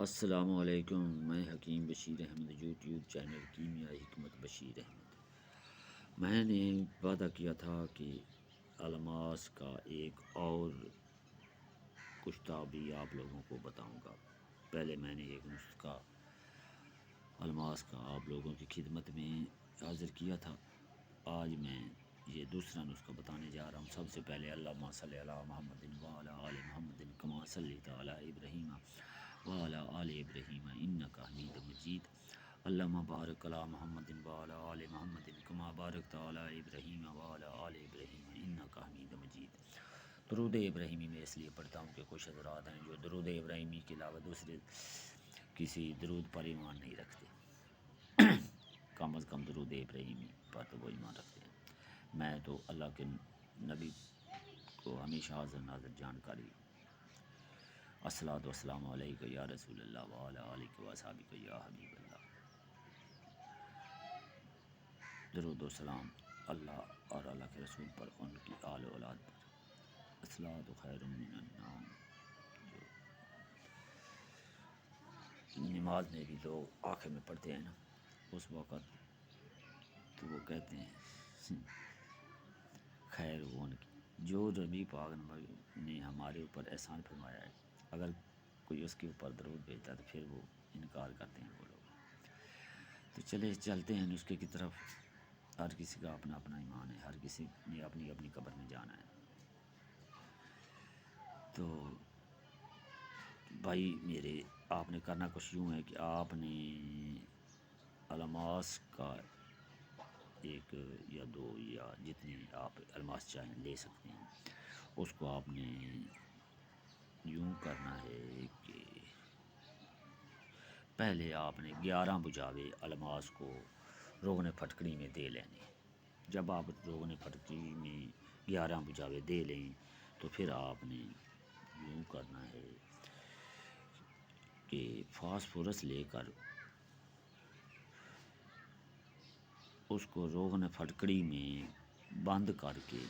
السلام علیکم، میں حکیم بشیر احمد، یوٹیوب چینل کیمیا حکمت بشیر احمد۔ میں نے وعدہ کیا تھا کہ الماس کا ایک اور کشتہ بھی آپ لوگوں کو بتاؤں گا۔ پہلے میں نے ایک نسخہ الماس کا آپ لوگوں کی خدمت میں حاضر کیا تھا، آج میں یہ دوسرا نسخہ بتانے جا رہا ہوں۔ سب سے پہلے اللہم صلی علی محمد وعلی آل محمد کما صلیت علی ابراہیم وعلی آل ابراہیم انک حمید مجید۔ اللہم بارک علی محمد وعلی آل محمد کما بارکت علی ابراہیم وعلی آل ابراہیم انک حمید مجید۔ درود ابراہیمی میں اس لیے پڑھتا ہوں کہ کچھ حضرات ہیں جو درود ابراہیمی کے علاوہ دوسرے کسی درود پر ایمان نہیں رکھتے، کم از کم درود ابراہیمی پر تو وہ ایمان رکھتے ہیں۔ میں تو اللہ کے نبی کو ہمیشہ حاضر ناظر جانکاری، الصلاۃ والسلام علیک یا رسول اللہ وعلی آلک و اصحابک یا حبیب اللہ۔ درود و سلام اللہ اور اللہ کے رسول پر، ان کی آل و اولاد پر۔ الصلاۃ خیر من النوم، جو نماز میں بھی لوگ آخر میں پڑھتے ہیں نا، اس وقت تو وہ کہتے ہیں خیر وہ ان کی، جو نبی پاک نے ہمارے اوپر احسان فرمایا ہے، اگر کوئی اس کے اوپر درود بھیجتا ہے تو پھر وہ انکار کرتے ہیں وہ لوگ۔ تو چلتے ہیں نسخے کی طرف۔ ہر کسی کا اپنا اپنا ایمان ہے، ہر کسی نے اپنی اپنی قبر میں جانا ہے۔ تو بھائی میرے، آپ نے کرنا کچھ یوں ہے کہ آپ نے الماس کا ایک یا دو یا جتنے آپ الماس چاہیں لے سکتے ہیں، اس کو آپ نے یوں کرنا ہے کہ پہلے آپ نے 11 بجاوے الماس کو روغن پھٹکڑی میں دے لینے۔ جب آپ روغن پھٹکڑی میں 11 بجاوے دے لیں تو پھر آپ نے یوں کرنا ہے کہ فاسفورس لے کر اس کو روغن پھٹکڑی میں بند کر کے،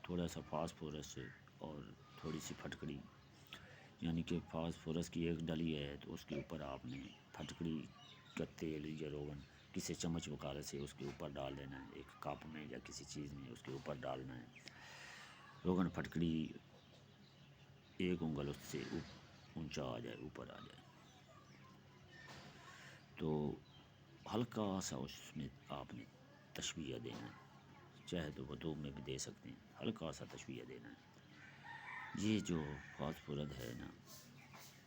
تھوڑا سا فاسفورس اور تھوڑی سی پھٹکڑی، یعنی کہ فاسفورس کی ایک ڈلی ہے تو اس کے اوپر آپ نے پھٹکڑی کا تیل یا روغن کسی چمچ وغیرہ سے اس کے اوپر ڈال دینا ہے، ایک کپ میں یا کسی چیز میں اس کے اوپر ڈالنا ہے۔ روغن پھٹکڑی ایک انگل اس سے اونچا آ جائے، اوپر آ جائے، تو ہلکا سا اس میں آپ نے تشبیہ دینا ہے، چاہے تو وضو میں بھی دے سکتے ہیں، ہلکا سا تشبیہ دینا ہے۔ یہ جو فاسفورس ہے نا،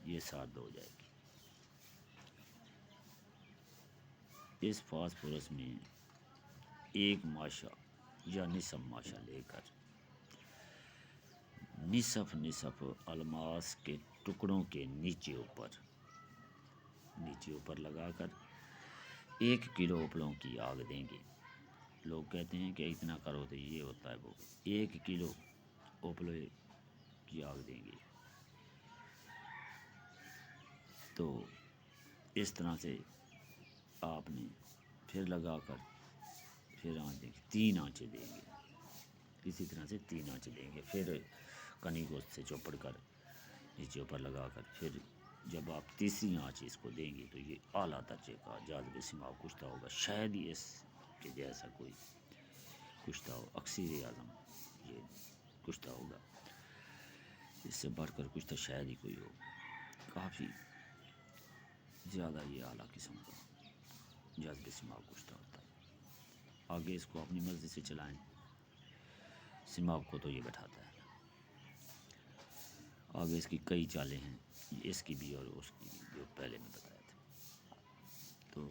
یہ ساتھ ہو جائے گی۔ اس فاسفورس میں ایک ماشا یا نصف ماشا لے کر نصف الماس کے ٹکڑوں کے نیچے اوپر لگا کر 1 کلو اپلوں کی آگ دیں گے۔ لوگ کہتے ہیں کہ اتنا کرو تو یہ ہوتا ہے، وہ 1 کلو اپلے کی آگ دیں گے۔ تو اس طرح سے آپ نے پھر لگا کر پھر آنچ دیں گے، 3 آنچیں دیں گے، اسی طرح سے 3 آنچیں دیں گے۔ پھر کنی گوشت سے چوپڑ کر نیچے اوپر لگا کر پھر جب آپ تیسری آنچ اس کو دیں گے تو یہ اعلیٰ درجے کا جاذب سماع کشتہ ہوگا۔ شاید ہی اس کے جیسا کوئی کشتہ ہو، اکثر اعظم یہ کشتہ ہوگا، اس سے بڑھ کر کشتہ شاید ہی کوئی ہو۔ کافی زیادہ یہ اعلیٰ قسم کا جاذب سماع کشتہ ہوتا ہے۔ آگے اس کو اپنی مرضی سے چلائیں، سماع کو تو یہ بٹھاتا ہے۔ آگے اس کی کئی چالیں ہیں، اس کی بھی اور اس کی بھی، جو پہلے میں بتایا تھا۔ تو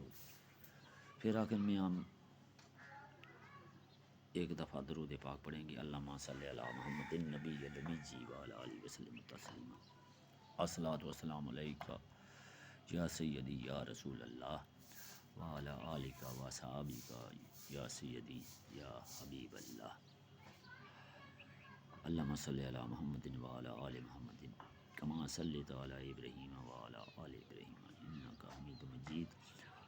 پھر آخر میں ہم ایک دفعہ درود پاک پڑھیں گے، اللہم صلی علی محمد النبی الأمی وعلی آلہ وسلم تسلیما۔ الصلاۃ والسلام علیک یا سیدی یا رسول اللہ وعلی آلک و اصحابک یا سیدی یا حبیب اللہ۔ اللہم صلی علی محمد وعلی آل محمد کما صلیت علی ابراہیم وعلی آل ابراہیم انک حمید مجید۔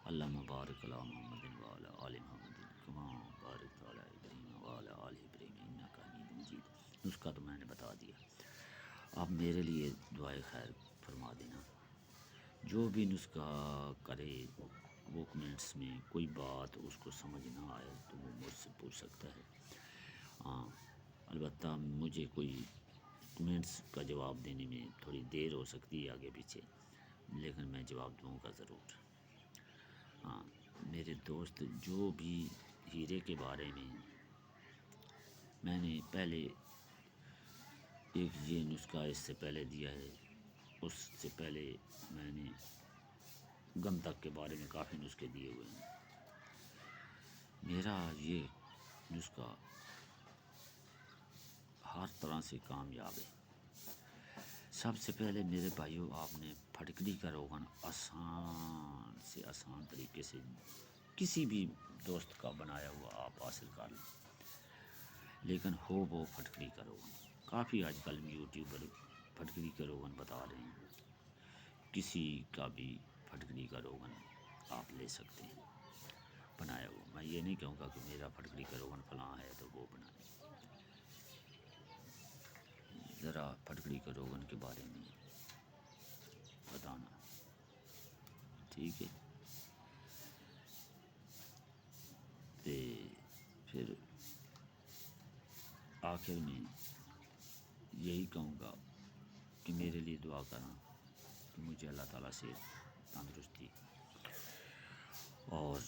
اللہم بارک علی محمد وعلی آل محمد کما بارکت علی ابراہیم وعلی آل ابراہیم انک حمید مجید۔ نسخہ تو میں نے بتا دیا، آپ میرے لیے دعائے خیر فرما دینا۔ جو بھی نسخہ کرے وہ کمنٹس میں کوئی بات اس کو سمجھ نہ آئے تو وہ مجھ سے پوچھ سکتا ہے. ہاں البتہ مجھے کوئی کمنٹس کا جواب دینے میں تھوڑی دیر ہو سکتی ہے آگے پیچھے، لیکن میں جواب دوں گا ضرور. ہاں میرے دوست، جو بھی ہیرے کے بارے میں نے پہلے ایک یہ نسخہ اس سے پہلے دیا ہے، اس سے پہلے میں نے گندک کے بارے میں کافی نسخے دیے ہوئے ہیں. میرا یہ نسخہ ہر طرح سے کامیاب ہے. سب سے پہلے میرے بھائیوں، آپ نے پھٹکری کا روغن آسان سے آسان طریقے سے کسی بھی دوست کا بنایا ہوا آپ حاصل کر لیں، لیکن ہو وہ پھٹکری کا روغن. کافی آج کل یوٹیوبر پھٹکری کا روغن بتا رہے ہیں، کسی کا بھی پھٹکری کا روغن آپ لے سکتے ہیں بنایا ہوا. میں یہ نہیں کہوں گا کہ میرا پھٹکری کا روغن فلاں ہے تو وہ بنائیں. ذرا پھٹکری کا روغن کے بارے میں بتانا، ٹھیک ہے؟ تے پھر آخر میں یہی کہوں گا کہ میرے لیے دعا کرنا کہ مجھے اللہ تعالیٰ سے تندرستی اور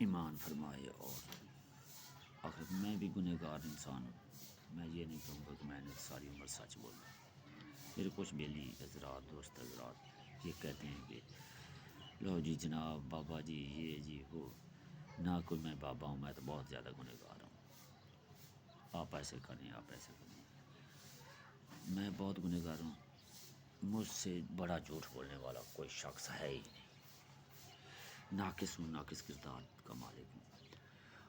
ایمان فرمائے. اور آخر میں بھی گنہگار انسان ہوں. میں یہ نہیں کہوں گا کہ میں نے ساری عمر سچ بولا. میرے کچھ بیلی حضرات، دوست حضرات یہ کہتے ہیں کہ لو جی جناب بابا جی یہ جی وہ. نہ کوئی میں بابا ہوں، میں تو بہت زیادہ گنہگار ہوں. آپ ایسے کریں، آپ ایسے کریں. میں بہت گنہگار ہوں. مجھ سے بڑا جھوٹ بولنے والا کوئی شخص ہے ہی نہیں. ناقص ہوں، ناقص کردار کا مالک ہوں.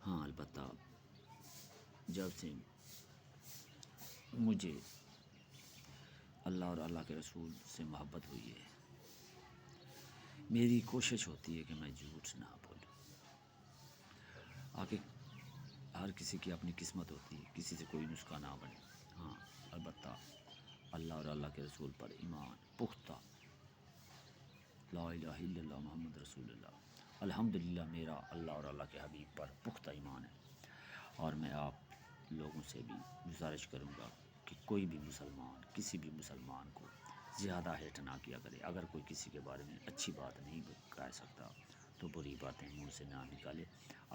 ہاں البتہ جب سے مجھے اللہ اور اللہ کے رسول سے محبت ہوئی ہے، میری کوشش ہوتی ہے کہ میں جھوٹ نہ بولوں. آگے ہر کسی کی اپنی قسمت ہوتی ہے، کسی سے کوئی نسخہ نہ بنے. ہاں البتہ اللہ اور اللہ کے رسول پر ایمان پختہ، لا الہ الا اللہ محمد رسول اللہ. الحمدللہ میرا اللہ اور اللہ کے حبیب پر پختہ ایمان ہے. اور میں آپ لوگوں سے بھی گزارش کروں گا کہ کوئی بھی مسلمان کسی بھی مسلمان کو زیادہ ہیٹ نہ کیا کرے. اگر کوئی کسی کے بارے میں اچھی بات نہیں کہہ سکتا تو بری باتیں منہ سے نہ نکالے.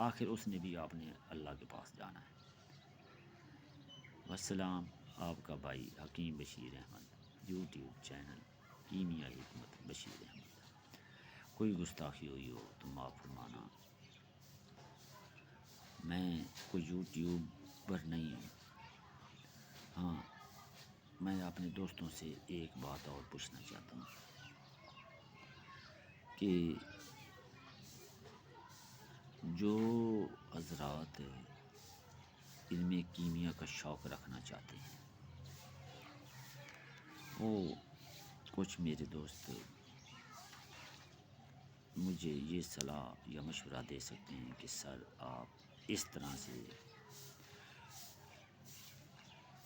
آخر اس نے بھی آپ نے اللہ کے پاس جانا ہے. والسلام. آپ کا بھائی حکیم بشیر احمد، یوٹیوب چینل کیمیا حکمت بشیر احمد. کوئی گستاخی ہوئی ہو تو معاف فرمانا. میں کوئی یوٹیوبر نہیں ہوں. ہاں میں اپنے دوستوں سے ایک بات اور پوچھنا چاہتا ہوں کہ جو حضرات علم کیمیا کا شوق رکھنا چاہتے ہیں، وہ کچھ میرے دوست مجھے یہ صلاح یا مشورہ دے سکتے ہیں کہ سر آپ اس طرح سے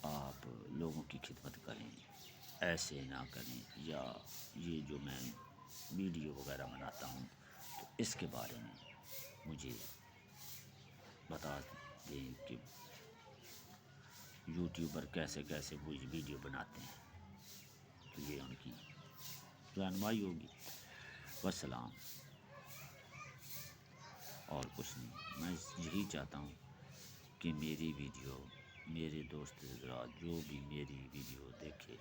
آپ لوگوں کی خدمت کریں، ایسے نہ کریں، یا یہ جو میں ویڈیو وغیرہ بناتا ہوں تو اس کے بارے میں مجھے بتا دیں کہ یوٹیوبر کیسے کیسے وہ ویڈیو بناتے ہیں، تو یہ ان کی رہنمائی ہوگی. والسلام. اور کچھ نہیں. میں یہی چاہتا ہوں کہ میری ویڈیو، میرے دوست حضرات جو بھی میری ویڈیو دیکھے،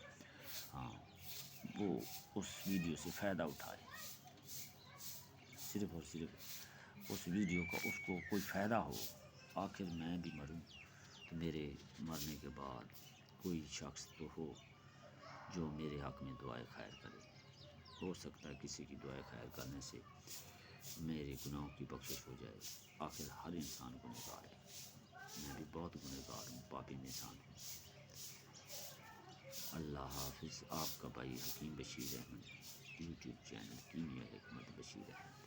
ہاں وہ اس ویڈیو سے فائدہ اٹھائے. صرف اور صرف اس ویڈیو کا اس کو کوئی فائدہ ہو. آخر میں بھی مروں تو میرے مرنے کے بعد کوئی شخص تو ہو جو میرے حق میں دعائے خیر کرے. ہو سکتا ہے کسی کی دعائے خیر کرنے سے میرے گناہوں کی بخشش ہو جائے. آخر ہر انسان گنہگار ہے. میں بھی بہت گنہگار ہوں، پاپی انسان ہوں. اللہ حافظ. آپ کا بھائی حکیم بشیر احمد، یوٹیوب چینل کیمیا حکمت بشیر احمد.